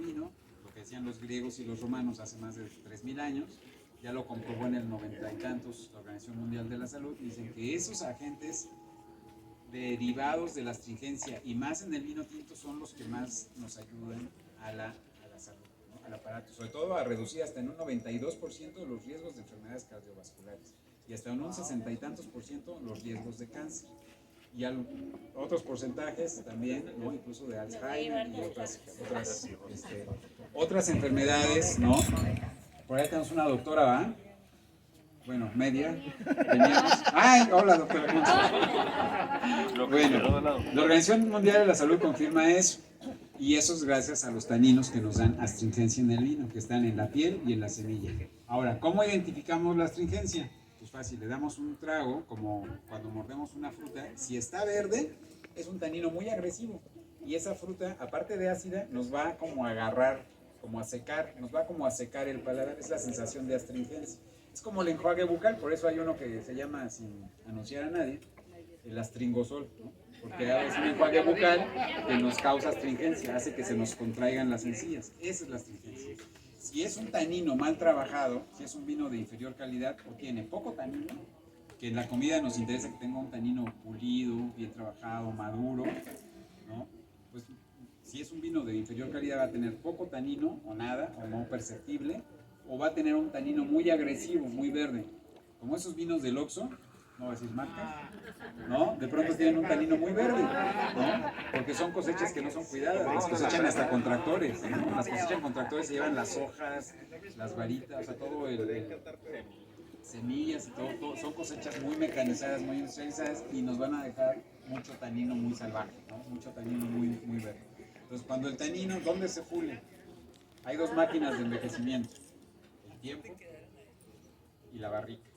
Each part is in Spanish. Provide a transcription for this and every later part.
vino, lo que decían los griegos y los romanos hace más de 3000 años, ya lo comprobó en el 90 y tantos la Organización Mundial de la Salud, dicen que esos agentes derivados de la astringencia y más en el vino tinto son los que más nos ayudan a la salud, ¿no? Al aparato, sobre todo a reducir hasta en un 92% de los riesgos de enfermedades cardiovasculares y hasta en un 60 y tantos % los riesgos de cáncer y otros porcentajes también, ¿no? Incluso de Alzheimer y otras enfermedades, ¿no? Por ahí tenemos una doctora, ¿va? Bueno, media. Teníamos... ¡Ay! Hola, doctora. Bueno, la Organización Mundial de la Salud confirma eso. Y eso es gracias a los taninos que nos dan astringencia en el vino, que están en la piel y en la semilla. Ahora, ¿cómo identificamos la astringencia? Pues fácil, le damos un trago, como cuando mordemos una fruta. Si está verde, es un tanino muy agresivo. Y esa fruta, aparte de ácida, nos va como a agarrar, como a secar, nos va como a secar el paladar. Es la sensación de astringencia. Es como el enjuague bucal, por eso hay uno que se llama, sin anunciar a nadie, el astringosol, ¿no? Porque es un enjuague bucal que nos causa astringencia, hace que se nos contraigan las encías. Esa es la astringencia. Si es un tanino mal trabajado, si es un vino de inferior calidad o tiene poco tanino, que en la comida nos interesa que tenga un tanino pulido, bien trabajado, maduro, ¿no? Pues si es un vino de inferior calidad va a tener poco tanino o nada, o no perceptible, o va a tener un tanino muy agresivo, muy verde. Como esos vinos del Oxxo, no voy a decir marcas, ¿no? De pronto tienen un tanino muy verde, ¿no? Porque son cosechas que no son cuidadas, las cosechan hasta con tractores, ¿no? Las cosechan con tractores, se llevan las hojas, las varitas, o sea, todo semillas y todo, son cosechas muy mecanizadas, muy industrializadas y nos van a dejar mucho tanino muy salvaje, ¿no? Mucho tanino muy, muy verde. Entonces, cuando el tanino, ¿dónde se pule? Hay dos máquinas de envejecimiento, el tiempo y la barrica.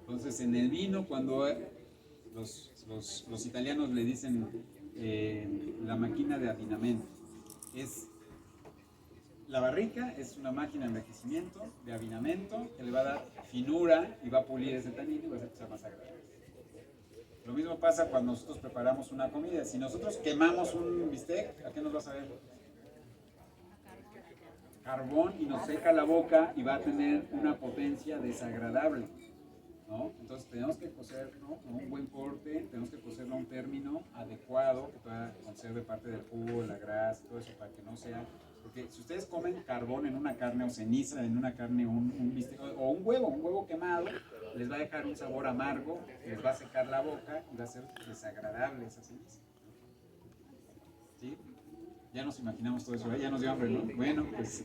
Entonces, en el vino, cuando los italianos le dicen la máquina de afinamiento, la barrica es una máquina de envejecimiento, de afinamiento, que le va a dar finura y va a pulir ese tanino y va a hacer que sea más agradable. Lo mismo pasa cuando nosotros preparamos una comida. Si nosotros quemamos un bistec, ¿a qué nos va a saber? Carbón, y nos seca la boca y va a tener una potencia desagradable, ¿no? Entonces tenemos que cocerlo a un buen corte, tenemos que cocerlo a un término adecuado que todavía conserve parte del jugo, la grasa, todo eso para que no sea... Porque si ustedes comen carbón en una carne o ceniza en una carne, un bistec o un huevo quemado, les va a dejar un sabor amargo, les va a secar la boca y va a ser desagradable esa ceniza. ¿Sí? Ya nos imaginamos todo eso, ¿eh? Ya nos dio hambre, ¿no? Bueno, pues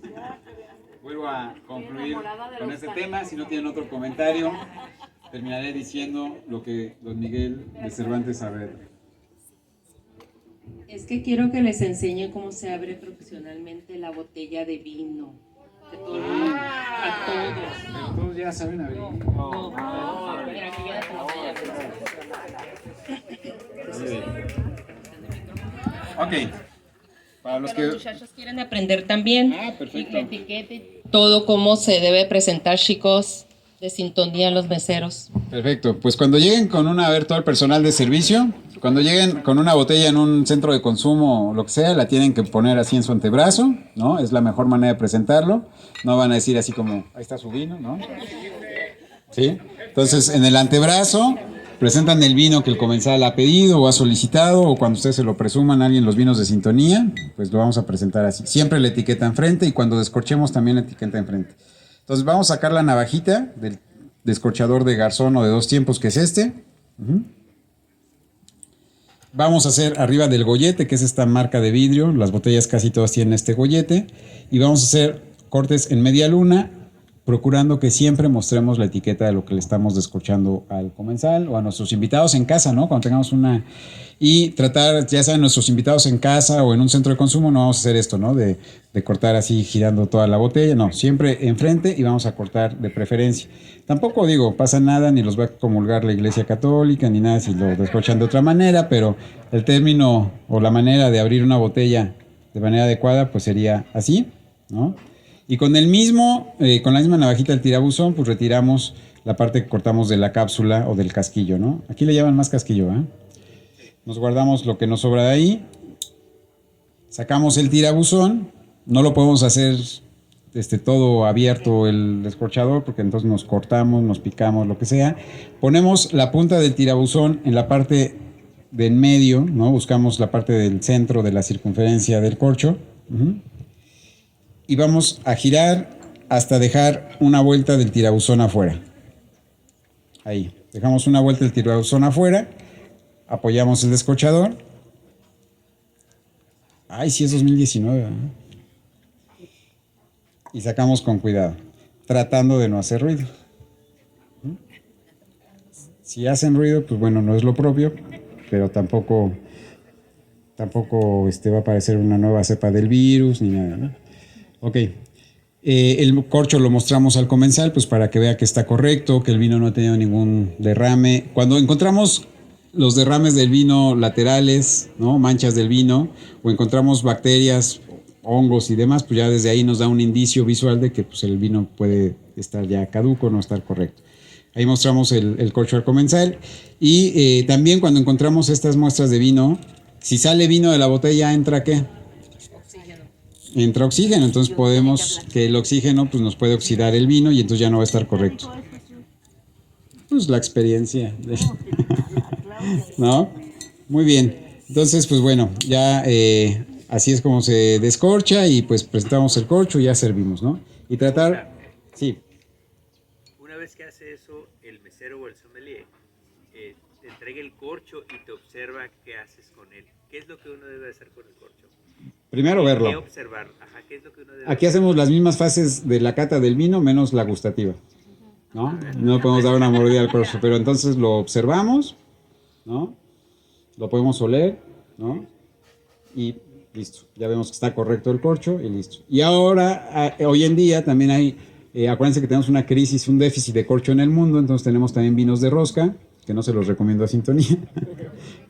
vuelvo a concluir con este tema. Si no tienen otro comentario, terminaré diciendo lo que don Miguel de Cervantes Saavedra. Es que quiero que les enseñe cómo se abre profesionalmente la botella de vino. Que todo, a todos. Pero todos ya saben abrir. No, mira, aquí ya Ok. Para los que los muchachos quieren aprender también. Perfecto. Y la etiqueta y todo cómo se debe presentar, chicos, de sintonía los meseros. Perfecto, pues cuando lleguen a ver todo el personal de servicio, cuando lleguen con una botella en un centro de consumo o lo que sea, la tienen que poner así en su antebrazo, ¿no? Es la mejor manera de presentarlo. No van a decir así como, ahí está su vino, ¿no? ¿Sí? Entonces, en el antebrazo presentan el vino que el comensal ha pedido o ha solicitado, o cuando ustedes se lo presuman a alguien los vinos de sintonía, pues lo vamos a presentar así. Siempre la etiqueta enfrente y cuando descorchemos también la etiqueta enfrente. Entonces vamos a sacar la navajita del descorchador de garzón o de 2 tiempos, que es este. Vamos a hacer arriba del gollete, que es esta marca de vidrio. Las botellas casi todas tienen este gollete. Y vamos a hacer cortes en media luna, procurando que siempre mostremos la etiqueta de lo que le estamos descorchando al comensal o a nuestros invitados en casa, ¿no? Cuando tengamos una... Y tratar, ya sean nuestros invitados en casa o en un centro de consumo, no vamos a hacer esto, ¿no? De cortar así girando toda la botella, no, siempre enfrente y vamos a cortar de preferencia. Tampoco pasa nada, ni los va a comulgar la Iglesia Católica, ni nada si lo descorchan de otra manera, pero el término o la manera de abrir una botella de manera adecuada, pues sería así, ¿no? Y con la misma navajita del tirabuzón, pues retiramos la parte que cortamos de la cápsula o del casquillo, ¿no? Aquí le llaman más casquillo, ¿eh? Nos guardamos lo que nos sobra de ahí, sacamos el tirabuzón No lo podemos hacer todo abierto el descorchador, porque entonces nos cortamos, nos picamos, lo que sea. Ponemos la punta del tirabuzón en la parte de en medio, ¿no? Buscamos la parte del centro de la circunferencia del corcho. Y vamos a girar hasta dejar una vuelta del tirabuzón afuera. Ahí, dejamos una vuelta del tirabuzón afuera, apoyamos el descorchador. Ay, sí es 2019, ¿eh? Y sacamos con cuidado, tratando de no hacer ruido. Si hacen ruido, pues bueno, no es lo propio, pero tampoco va a aparecer una nueva cepa del virus ni nada, ¿no? Ok. El corcho lo mostramos al comensal, pues para que vea que está correcto, que el vino no ha tenido ningún derrame. Cuando encontramos los derrames del vino laterales, ¿no? Manchas del vino, o encontramos bacterias, hongos y demás, pues ya desde ahí nos da un indicio visual de que pues, el vino puede estar ya caduco, no estar correcto. Ahí mostramos el corcho al comensal. Y también cuando encontramos estas muestras de vino, si sale vino de la botella, ¿entra qué? Entra oxígeno, entonces podemos, que el oxígeno pues nos puede oxidar el vino y entonces ya no va a estar correcto. Pues la experiencia. ¿No? Muy bien. Entonces, pues bueno, ya así es como se descorcha y pues presentamos el corcho y ya servimos, ¿no? Y tratar... Sí. Una vez que hace eso, el mesero o el sommelier te entrega el corcho y te observa qué haces con él. ¿Qué es lo que uno debe hacer con el corcho? Primero verlo. ¿Qué observar? Ajá, ¿qué es lo que uno debe Aquí hacer? hacemos las mismas fases de la cata del vino, menos la gustativa, ¿no? No podemos dar una mordida al corcho, pero entonces lo observamos, ¿no? Lo podemos oler, ¿no? Y listo, ya vemos que está correcto el corcho y listo. Y ahora, hoy en día también hay, acuérdense que tenemos una crisis, un déficit de corcho en el mundo, entonces tenemos también vinos de rosca, que no se los recomiendo a Sintonía,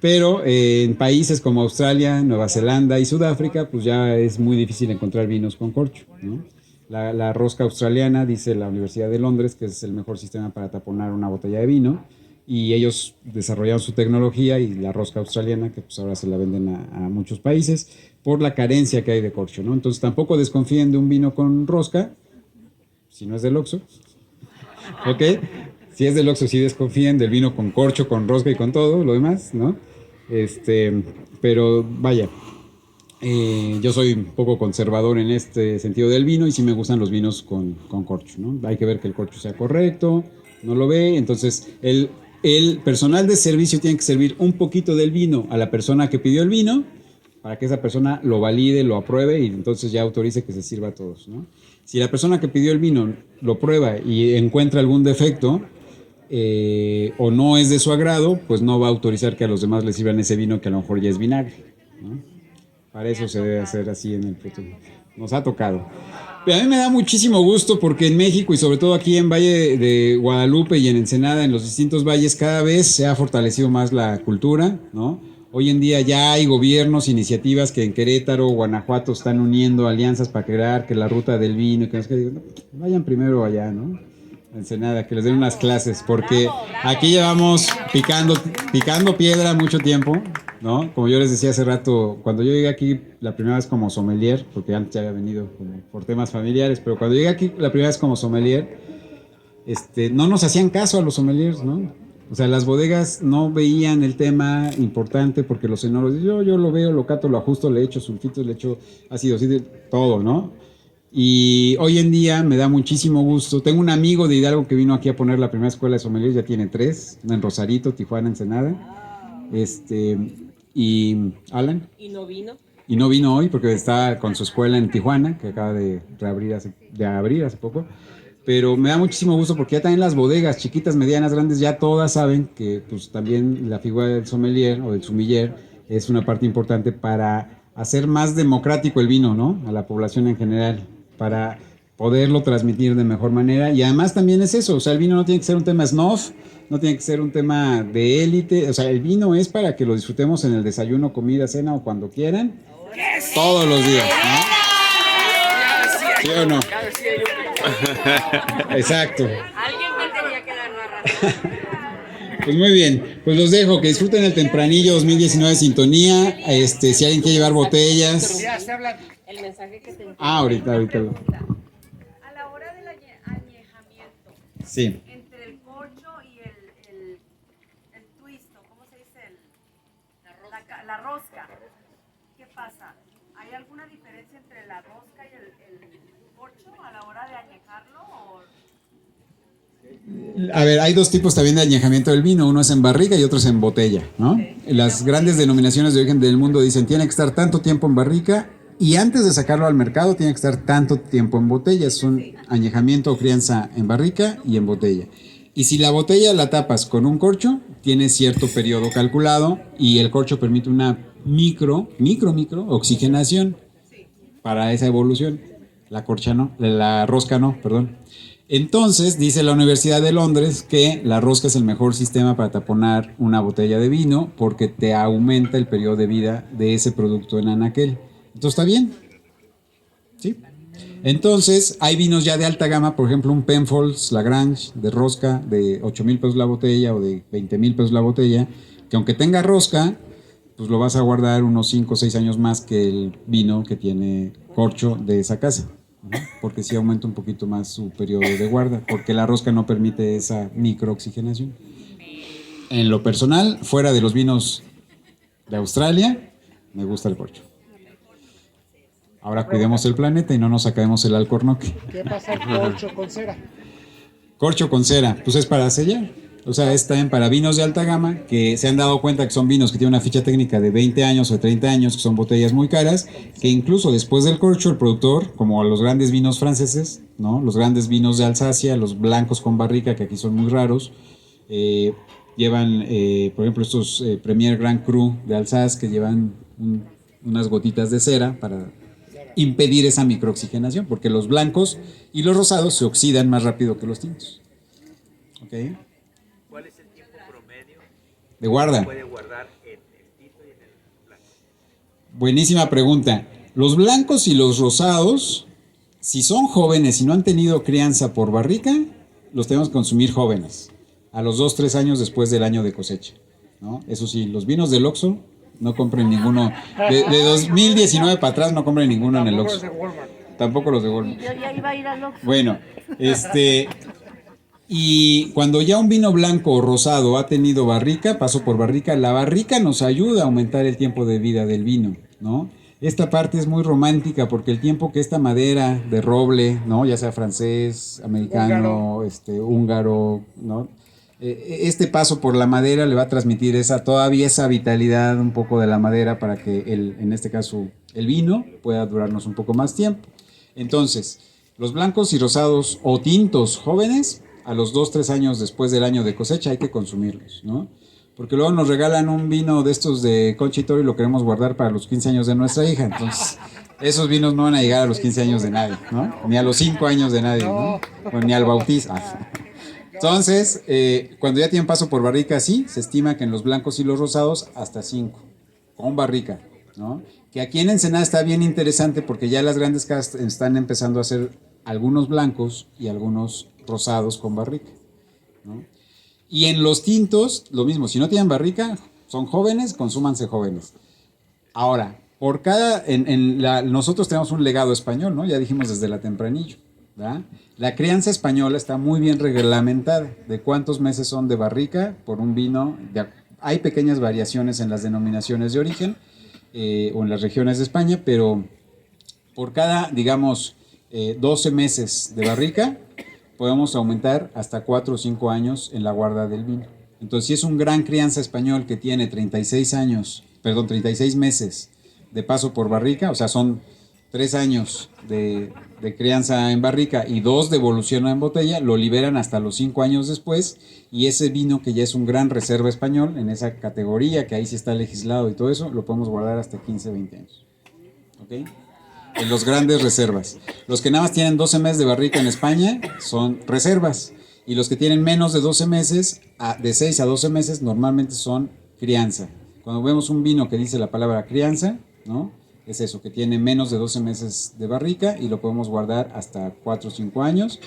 pero en países como Australia, Nueva Zelanda y Sudáfrica, pues ya es muy difícil encontrar vinos con corcho, ¿no? La rosca australiana, dice la Universidad de Londres, que es el mejor sistema para taponar una botella de vino, y ellos desarrollaron su tecnología y la rosca australiana, que pues ahora se la venden a muchos países, por la carencia que hay de corcho, ¿no? Entonces tampoco desconfíen de un vino con rosca, si no es del Oxxo, ¿ok? Si es del Oxxo, sí desconfíen del vino con corcho, con rosca y con todo lo demás, ¿no? Pero vaya, yo soy un poco conservador en este sentido del vino y sí me gustan los vinos con corcho, ¿no? Hay que ver que el corcho sea correcto, no lo ve, entonces el personal de servicio tiene que servir un poquito del vino a la persona que pidió el vino para que esa persona lo valide, lo apruebe y entonces ya autorice que se sirva a todos, ¿no? Si la persona que pidió el vino lo prueba y encuentra algún defecto o no es de su agrado, pues no va a autorizar que a los demás les sirvan ese vino que a lo mejor ya es vinagre, ¿no? Para eso se debe hacer así en el futuro. Nos ha tocado. Pero a mí me da muchísimo gusto porque en México y sobre todo aquí en Valle de Guadalupe y en Ensenada, en los distintos valles, cada vez se ha fortalecido más la cultura, ¿no? Hoy en día ya hay gobiernos, iniciativas que en Querétaro, Guanajuato están uniendo alianzas para crear que la ruta del vino, que no sé qué, vayan primero allá, ¿no? Ensenada, que les den unas clases, porque aquí llevamos picando piedra mucho tiempo, ¿no? Como yo les decía hace rato, cuando yo llegué aquí la primera vez como sommelier, porque antes ya había venido como por temas familiares, pero cuando llegué aquí la primera vez como sommelier, no nos hacían caso a los sommeliers, ¿no? O sea, las bodegas no veían el tema importante porque los enólogos, yo lo veo, lo cato, lo ajusto, le echo sulfitos, le echo ácido, todo, ¿no? Y hoy en día me da muchísimo gusto. Tengo un amigo de Hidalgo que vino aquí a poner la primera escuela de sommeliers, ya tiene 3, una en Rosarito, Tijuana, Ensenada. Y Alan. ¿Y no vino? Y no vino hoy porque está con su escuela en Tijuana, que acaba de abrir hace poco. Pero me da muchísimo gusto porque ya también las bodegas, chiquitas, medianas, grandes, ya todas saben que pues también la figura del sommelier o del sommelier es una parte importante para hacer más democrático el vino, ¿no? A la población en general, para poderlo transmitir de mejor manera. Y además también es eso, o sea, el vino no tiene que ser un tema snob, no tiene que ser un tema de élite, o sea, el vino es para que lo disfrutemos en el desayuno, comida, cena o cuando quieran, todos los días, ¿no? ¿Sí o no? Exacto. Alguien me tenía que dar la razón. Pues muy bien, pues los dejo, que disfruten el Tempranillo 2019 Sintonía. Si alguien quiere llevar botellas, El mensaje que te envié. Ahorita. A la hora del añejamiento, Sí. entre el corcho y el twisto, ¿cómo se dice? La rosca. ¿Qué pasa? ¿Hay alguna diferencia entre la rosca y el corcho a la hora de añejarlo? A ver, hay dos tipos también de añejamiento del vino, uno es en barrica y otro es en botella, ¿no? Las grandes denominaciones de origen del mundo dicen tiene que estar tanto tiempo en barrica y antes de sacarlo al mercado tiene que estar tanto tiempo en botella, es un añejamiento o crianza en barrica y en botella. Y si la botella la tapas con un corcho, tiene cierto periodo calculado y el corcho permite una micro oxigenación para esa evolución. La rosca no, perdón. Entonces, dice la Universidad de Londres que la rosca es el mejor sistema para taponar una botella de vino porque te aumenta el periodo de vida de ese producto en anaquel. Entonces, ¿está bien? ¿Sí? Entonces, hay vinos ya de alta gama, por ejemplo, un Penfolds Lagrange de rosca de 8,000 pesos la botella o de 20,000 pesos la botella, que aunque tenga rosca, pues lo vas a guardar unos 5 o 6 años más que el vino que tiene corcho de esa casa, ¿no? Porque sí aumenta un poquito más su periodo de guarda, porque la rosca no permite esa microoxigenación. En lo personal, fuera de los vinos de Australia, me gusta el corcho. Ahora cuidemos el planeta y no nos acabemos el alcornoque. ¿Qué pasa el corcho con cera? Corcho con cera, pues es para sellar. O sea, es también para vinos de alta gama que se han dado cuenta que son vinos que tienen una ficha técnica de 20 años o 30 años, que son botellas muy caras, que incluso después del corcho el productor, como los grandes vinos franceses, ¿no? Los grandes vinos de Alsacia, los blancos con barrica, que aquí son muy raros, llevan, por ejemplo, estos Premier Grand Cru de Alsace, que llevan unas gotitas de cera para impedir esa microoxigenación, porque los blancos y los rosados se oxidan más rápido que los tintos. ¿Ok? ¿Cuál es el tiempo promedio De guarda. que puede guardar en el tinto y en el blanco? Buenísima pregunta. Los blancos y los rosados, si son jóvenes y no han tenido crianza por barrica, los tenemos que consumir jóvenes, a los 2-3 años después del año de cosecha, ¿no? Eso sí, los vinos del Oxxo, no compren ninguno. De 2019 para atrás no compren ninguno en el Oxxo. Tampoco los de Walmart. Yo ya iba a ir al Oxxo. Bueno, y cuando ya un vino blanco o rosado ha tenido barrica, pasó por barrica, la barrica nos ayuda a aumentar el tiempo de vida del vino, ¿no? Esta parte es muy romántica porque el tiempo que esta madera de roble, ¿no? Ya sea francés, americano, húngaro, ¿no? Este paso por la madera le va a transmitir todavía esa vitalidad un poco de la madera para que en este caso el vino pueda durarnos un poco más tiempo. Entonces, los blancos y rosados o tintos jóvenes, a los 2-3 años después del año de cosecha hay que consumirlos, ¿no? Porque luego nos regalan un vino de estos de Concha y Toro y lo queremos guardar para los 15 años de nuestra hija. Entonces, esos vinos no van a llegar a los 15 años de nadie, ¿no? Ni a los 5 años de nadie, ¿no? O ni al bautizo. Entonces, cuando ya tienen paso por barrica, sí, se estima que en los blancos y los rosados hasta 5, con barrica, ¿no? Que aquí en Ensenada está bien interesante porque ya las grandes casas están empezando a hacer algunos blancos y algunos rosados con barrica, ¿no? Y en los tintos, lo mismo, si no tienen barrica, son jóvenes, consúmanse jóvenes. Ahora, nosotros tenemos un legado español, ¿no? Ya dijimos desde la tempranillo, ¿verdad? La crianza española está muy bien reglamentada, de cuántos meses son de barrica por un vino. Hay pequeñas variaciones en las denominaciones de origen o en las regiones de España, pero por cada, digamos, 12 meses de barrica, podemos aumentar hasta 4 o 5 años en la guarda del vino. Entonces, si es un gran crianza español que tiene 36 meses de paso por barrica, o sea, son 3 años de crianza en barrica y 2 de evolución en botella, lo liberan hasta los 5 años después, y ese vino que ya es un gran reserva español, en esa categoría que ahí sí está legislado y todo eso, lo podemos guardar hasta 15, 20 años. ¿Ok? En los grandes reservas. Los que nada más tienen 12 meses de barrica en España son reservas, y los que tienen menos de 12 meses, de 6 a 12 meses, normalmente son crianza. Cuando vemos un vino que dice la palabra crianza, ¿no? Es eso, que tiene menos de 12 meses de barrica y lo podemos guardar hasta 4 o 5 años.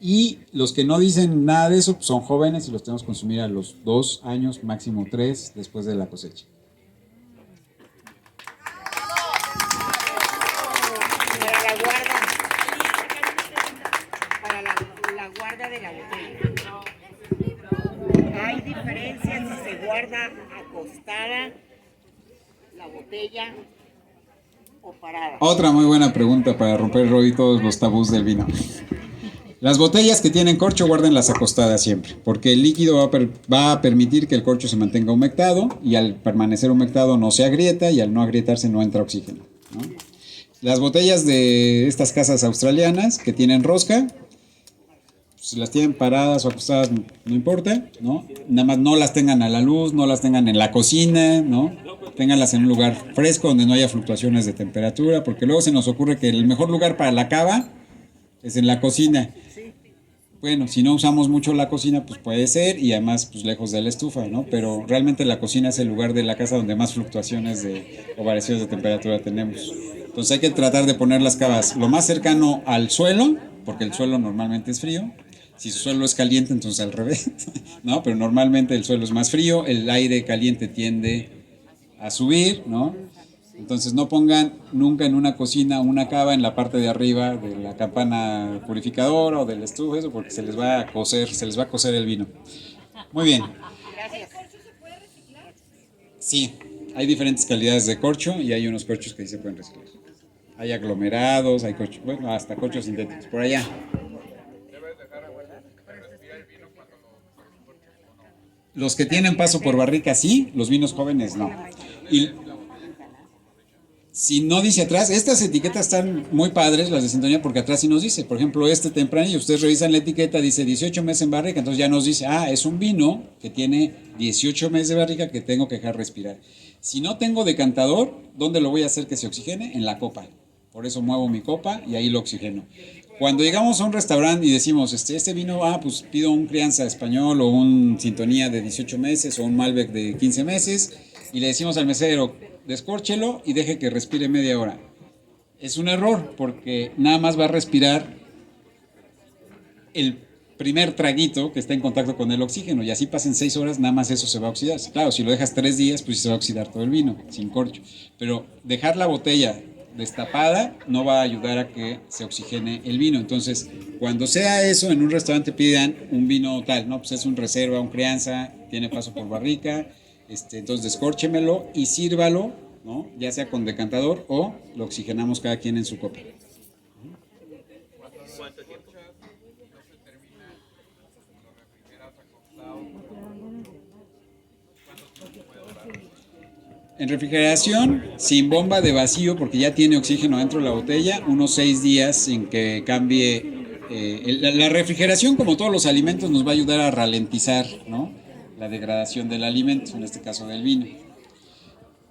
Y los que no dicen nada de eso son jóvenes y los tenemos que consumir a los 2 años, máximo 3, después de la cosecha. guarda de la botella. Hay diferencia si se guarda acostada la botella o parada. Otra muy buena pregunta para romper hoy todos los tabús del vino. Las botellas que tienen corcho, guárdenlas acostadas siempre, porque el líquido va a permitir que el corcho se mantenga humectado y al permanecer humectado no se agrieta y al no agrietarse no entra oxígeno, ¿no? Las botellas de estas casas australianas que tienen rosca, si las tienen paradas o acostadas no importa, ¿no? Nada más no las tengan a la luz, no las tengan en la cocina, ¿no? Ténganlas en un lugar fresco donde no haya fluctuaciones de temperatura, porque luego se nos ocurre que el mejor lugar para la cava es en la cocina. Bueno, si no usamos mucho la cocina, pues puede ser, y además pues lejos de la estufa, ¿no? Pero realmente la cocina es el lugar de la casa donde más fluctuaciones o variaciones de temperatura tenemos. Entonces hay que tratar de poner las cavas lo más cercano al suelo, porque el suelo normalmente es frío. Si su suelo es caliente, entonces al revés, ¿no? Pero normalmente el suelo es más frío, el aire caliente tiende a subir, ¿no? Entonces no pongan nunca en una cocina una cava en la parte de arriba de la campana purificadora o del estufa, eso porque se les va a cocer el vino. Muy bien. Sí, hay diferentes calidades de corcho y hay unos corchos que sí se pueden reciclar. Hay aglomerados, hay corchos, bueno, hasta corchos sintéticos. Por allá. Los que tienen paso por barrica sí, los vinos jóvenes no. Y si no dice atrás, estas etiquetas están muy padres, las de sintonía, porque atrás sí nos dice, por ejemplo, este tempranillo, ustedes revisan la etiqueta, dice 18 meses en barrica, entonces ya nos dice, es un vino que tiene 18 meses de barrica que tengo que dejar respirar. Si no tengo decantador, ¿dónde lo voy a hacer que se oxigene? En la copa. Por eso muevo mi copa y ahí lo oxigeno. Cuando llegamos a un restaurante y decimos, este vino, pues pido un crianza español o un sintonía de 18 meses o un Malbec de 15 meses, y le decimos al mesero, descórchelo y deje que respire media hora. Es un error porque nada más va a respirar el primer traguito que está en contacto con el oxígeno y así pasen 6 horas, nada más eso se va a oxidar. Claro, si lo dejas 3 días, pues se va a oxidar todo el vino, sin corcho. Pero dejar la botella destapada no va a ayudar a que se oxigene el vino. Entonces, cuando sea eso, en un restaurante pidan un vino tal, ¿no? Pues es un reserva, un crianza, tiene paso por barrica. Entonces descórchemelo y sírvalo, ¿no? Ya sea con decantador o lo oxigenamos cada quien en su copa. ¿Cuánto tiempo? En refrigeración, sin bomba de vacío, porque ya tiene oxígeno dentro de la botella, unos 6 días sin que cambie. La refrigeración, como todos los alimentos, nos va a ayudar a ralentizar, ¿no? La degradación del alimento, en este caso del vino.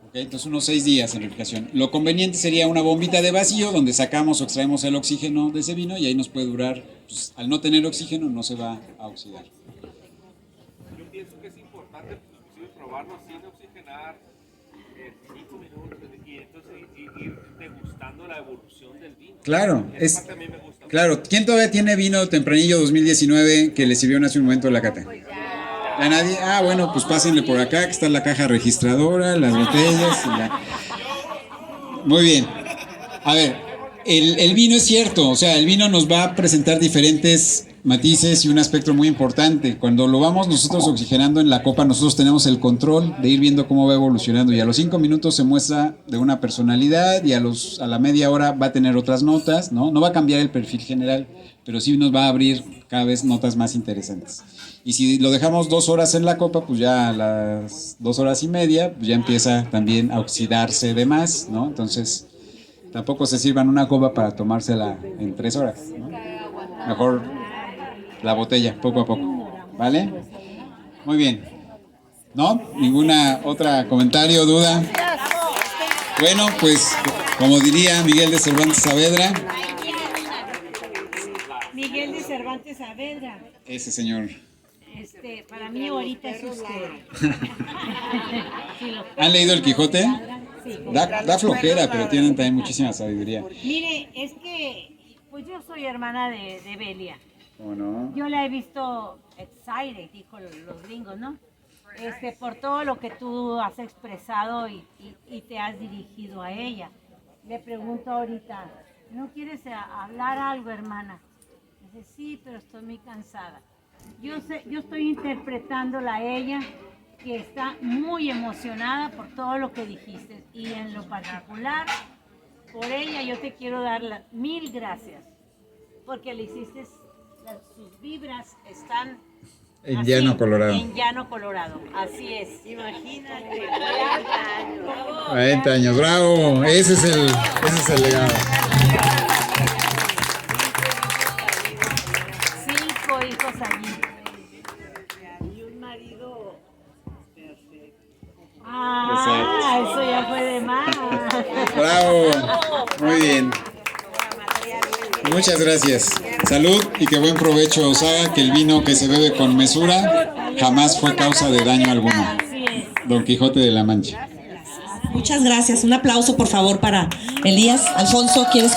¿Okay? Entonces unos 6 días en refrigeración. Lo conveniente sería una bombita de vacío donde sacamos o extraemos el oxígeno de ese vino y ahí nos puede durar, pues, al no tener oxígeno no se va a oxidar. Yo pienso que es importante inclusive probarlo sin oxigenar 5 minutos y entonces ir degustando la evolución del vino. Claro, Esa parte a mí me gusta. Claro, ¿quién todavía tiene vino tempranillo 2019 que le sirvió hace un momento la cata? ¿Ya nadie? Bueno, pues pásenle por acá, que está la caja registradora, las botellas y ya. Muy bien. A ver, el vino es cierto, o sea, el vino nos va a presentar diferentes matices y un aspecto muy importante. Cuando lo vamos nosotros oxigenando en la copa, nosotros tenemos el control de ir viendo cómo va evolucionando y a los 5 minutos se muestra de una personalidad y a la media hora va a tener otras notas, ¿no? No va a cambiar el perfil general, pero sí nos va a abrir cada vez notas más interesantes. Y si lo dejamos 2 horas en la copa, pues ya a las 2 horas y media, pues ya empieza también a oxidarse de más, ¿no? Entonces, tampoco se sirvan una copa para tomársela en 3 horas, ¿no? Mejor la botella, poco a poco, ¿vale? Muy bien. ¿No? ¿Ninguna otra comentario, duda? Bueno, pues, como diría Miguel de Cervantes Saavedra. Miguel de Cervantes Saavedra. Ese señor. Para mí ahorita es ¿Han leído El Quijote? Sí. Da flojera, pero tienen también muchísima sabiduría. Mire, es que pues yo soy hermana de Belia. ¿Cómo no? Yo la he visto excited, dijo los gringos, ¿no? Por todo lo que tú has expresado y te has dirigido a ella. Le pregunto ahorita, ¿no quieres hablar algo, hermana? dije, sí, pero estoy muy cansada. Yo estoy interpretándola a ella, que está muy emocionada por todo lo que dijiste. Y en lo particular, por ella yo te quiero dar las 1000 gracias. Porque le hiciste, sus vibras están En así, Llano Colorado. En Llano Colorado, así es. Imagínate, 40 años, bravo. Ese es el legado. 5 hijos allí. y un marido perfecto. Ah, eso ya fue de más. Bravo. Muy bien. Muchas gracias. Salud y que buen provecho os haga, que el vino que se bebe con mesura jamás fue causa de daño alguno. Así es. Don Quijote de la Mancha. Muchas gracias. Un aplauso, por favor, para Elías. Alfonso, ¿quieres